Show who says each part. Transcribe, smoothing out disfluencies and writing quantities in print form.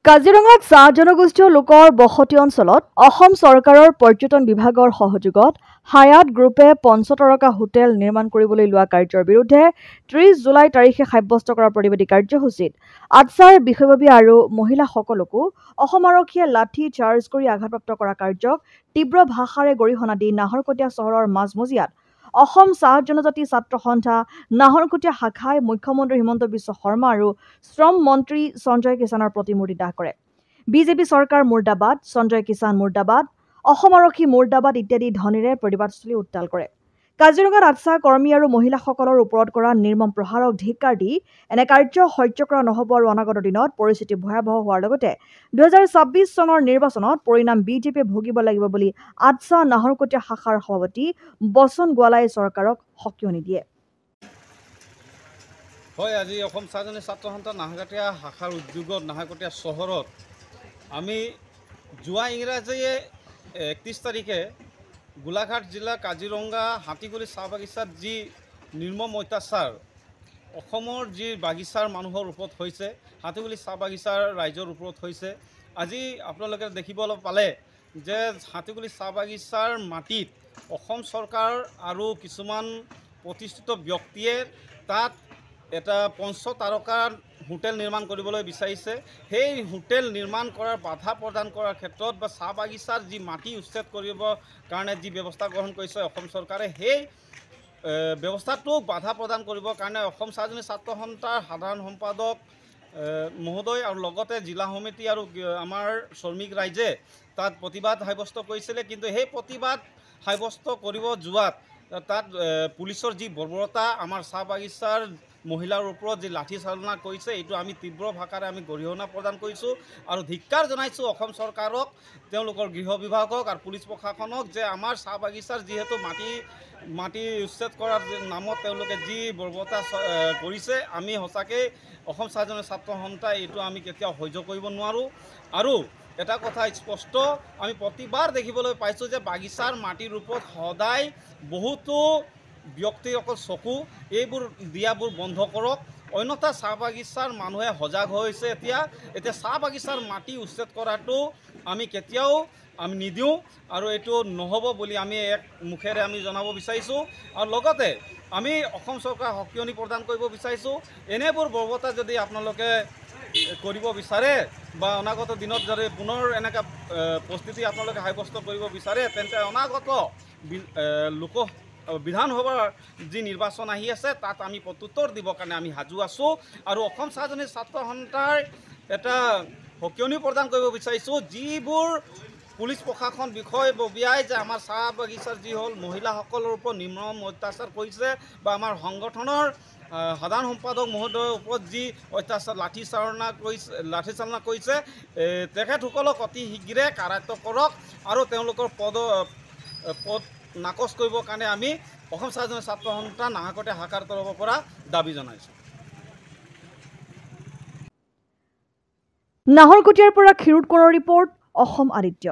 Speaker 1: কাজিৰঙাত চাহ জনগোষ্ঠীয় লোকৰ বসতি অঞ্চলত অসম চৰকাৰৰ পৰ্যটন বিভাগৰ সহযোগত হায়াত গ্ৰুপে পঞ্চতৰকা হোটেল নিৰ্মাণ কৰিবলৈ লোৱা কাৰ্যৰ বিৰুদ্ধে 30 জুলাই তাৰিখে সাব্যস্ত কৰা প্ৰতিবাদী কাৰ্যসূচীত আটছাৰ বিষয়ববী আৰু মহিলাসকলকো অসম আৰক্ষীয়ে লাঠি চাৰ্জ কৰি আঘাতপ্ৰাপ্ত কৰা কাৰ্যক তীব্ৰ ভাষাৰে গৰিহণা দি নাহৰকটীয়া চহৰৰ মাজমজিয়াত অসম চাহ জনজাতি ছাত্ৰ সন্থা নাহৰকটীয়া শাখাই মুখ্যমন্ত্ৰী হিমন্ত বিশ্ব শৰ্মা আৰু শ্ৰম মন্ত্ৰী সঞ্জয় কিষাণৰ প্ৰতিমূৰ্তি দাহ কৰে। বিজেপি চৰকাৰ মুৰ্দাবাদ, সঞ্জয় কিষাণ মুৰ্দাবাদ, অসম আৰক্ষী মুৰ্দাবাদ ইত্যাদি ধ্বনিৰে প্ৰতিবাদস্থলী উত্তাল কৰে। কাজিৰঙাত আটছা কৰ্মী আৰু মহিলাসকলৰ ওপৰত কৰা নিৰ্মম প্ৰহাৰক ধিক্কাৰ দি এনে কাৰ্য সহ্য কৰা নহ'ব আৰু অনাগত দিনত পৰিস্থিতি ভয়াৱহ হোৱাৰ লগতে 2026 চনৰ নিৰ্বাচনত পৰিণাম বিজেপিয়ে ভুগিব লাগিব বুলি আটছা নাহৰকটীয়া শাখাৰ সভাপতি বচন গোৱালাই চৰকাৰক সকিয়নি দিয়ে।
Speaker 2: হয়, আজি অসম চাহ জনজাতি ছাত্ৰ সন্থা নাহৰকটীয়া শাখাৰ উদ্যোগত নাহৰকটীয়া চহৰত আমি যোৱা ইংৰাজী 31 তাৰিখে গোলাঘাট জিলা কাজিৰঙা হাতীগুলি চাহ বাগিচাত যি নিৰ্মম অত্যাচাৰ অসমৰ যি বাগিচাৰ মানুহৰ ওপৰত হৈছে, হাতীগুলি চাহ বাগিচাৰ ৰাইজৰ ওপৰত হৈছে। আজি আপোনালোকে দেখিবলৈ পালে যে হাতীগুলি চাহ বাগিচাৰ মাটিত অসম চৰকাৰ আৰু কিছুমান প্ৰতিষ্ঠিত ব্যক্তিয়ে তাত এটা পঞ্চতাৰকাৰ হোটেল নিৰ্মাণ কৰিবলৈ বিচাৰিছে। সেই হোটেল নিৰ্মাণ কৰাৰ বাধা প্ৰদান কৰাৰ ক্ষেত্ৰত বা চাহ বাগিচাৰ যি মাটি উচ্ছেদ কৰিবৰ কাৰণে যি ব্যৱস্থা গ্ৰহণ কৰিছে অসম চৰকাৰে, সেই ব্যৱস্থাটোক বাধা প্ৰদান কৰিবৰ কাৰণে অসম চাহ জনজাতি ছাত্ৰ সন্থাৰ সাধাৰণ সম্পাদক মহোদয় আৰু লগতে জিলা সমিতি আৰু আমাৰ শ্ৰমিক ৰাইজে তাত প্ৰতিবাদ সাব্যস্ত কৰিছিলে। কিন্তু সেই প্ৰতিবাদ সাব্যস্ত কৰিব যোৱাত তাত পুলিচৰ যি বৰ্বৰতা, আমাৰ চাহ বাগিচাৰ মহিলাৰ ওপৰত যি লাঠি চালনা কৰিছে, এইটো আমি তীব্ৰ ভাষাৰে আমি গৰিহণা প্ৰদান কৰিছোঁ আৰু ধিক্কাৰ জনাইছোঁ অসম চৰকাৰক, তেওঁলোকৰ গৃহ বিভাগক আৰু পুলিচ প্ৰশাসনক যে আমাৰ চাহ বাগিচাৰ যিহেতু মাটি উচ্ছেদ কৰাৰ নামত তেওঁলোকে যি বৰ্বৰতা কৰিছে, আমি সঁচাকৈ অসম চাহ জনজাতি ছাত্ৰ সন্থাই এইটো আমি কেতিয়াও সহ্য কৰিব নোৱাৰোঁ। আৰু এটা কথা স্পষ্ট, আমি প্ৰতিবাৰ দেখিবলৈ পাইছোঁ যে বাগিচাৰ মাটিৰ ওপৰত সদায় বহুতো ব্যক্তিসকল চকু, এইবোৰ দিয়াবোৰ বন্ধ কৰক, অন্যথা চাহ বাগিচাৰ মানুহে সজাগ হৈছে। এতিয়া চাহ বাগিচাৰ মাটি উচ্ছেদ কৰাটো আমি কেতিয়াও আমি নিদিওঁ আৰু এইটো নহ'ব বুলি আমি এক মুখেৰে আমি জনাব বিচাৰিছোঁ। আৰু লগতে আমি অসম চৰকাৰক সকিয়নি প্ৰদান কৰিব বিচাৰিছোঁ, এনেবোৰ বৰ্বৰতা যদি আপোনালোকে কৰিব বিচাৰে বা অনাগত দিনত যদি পুনৰ এনেকুৱা পৰিস্থিতি আপোনালোকে সাব্যস্ত কৰিব বিচাৰে, তেন্তে অনাগত বিধানসভাৰ যি নিৰ্বাচন আহি আছে তাত আমি প্ৰত্যুত্তৰ দিবৰ কাৰণে আমি সাজু আছোঁ। আৰু অসম চাহ জনজাতি ছাত্ৰ সন্থাৰ এটা সকিয়নি প্ৰদান কৰিব বিচাৰিছোঁ, যিবোৰ পুলিচ প্ৰশাসন বিষয়ববীয়াই যে আমাৰ চাহ বাগিচাৰ যি হ'ল মহিলাসকলৰ ওপৰত নিৰ্মম অত্যাচাৰ কৰিছে বা আমাৰ সংগঠনৰ সাধাৰণ সম্পাদক মহোদয়ৰ ওপৰত যি অত্যাচাৰ লাঠি চালনা কৰিছে, তেখেতসকলক অতি শীঘ্ৰে কাৰায়ত্ব কৰক আৰু তেওঁলোকৰ পদ নাকচ কৰিবৰ কাৰণে আমি অসম চাহ জনজাতি ছাত্ৰ সন্থা নাহৰকটীয়া শাখাৰ তৰফৰ পৰা দাবী জনাইছোঁ।
Speaker 1: নাহৰকটীয়াৰ পৰা ক্ষীৰোদ কোঁৱৰৰ ৰিপৰ্ট, অসম আদিত্য।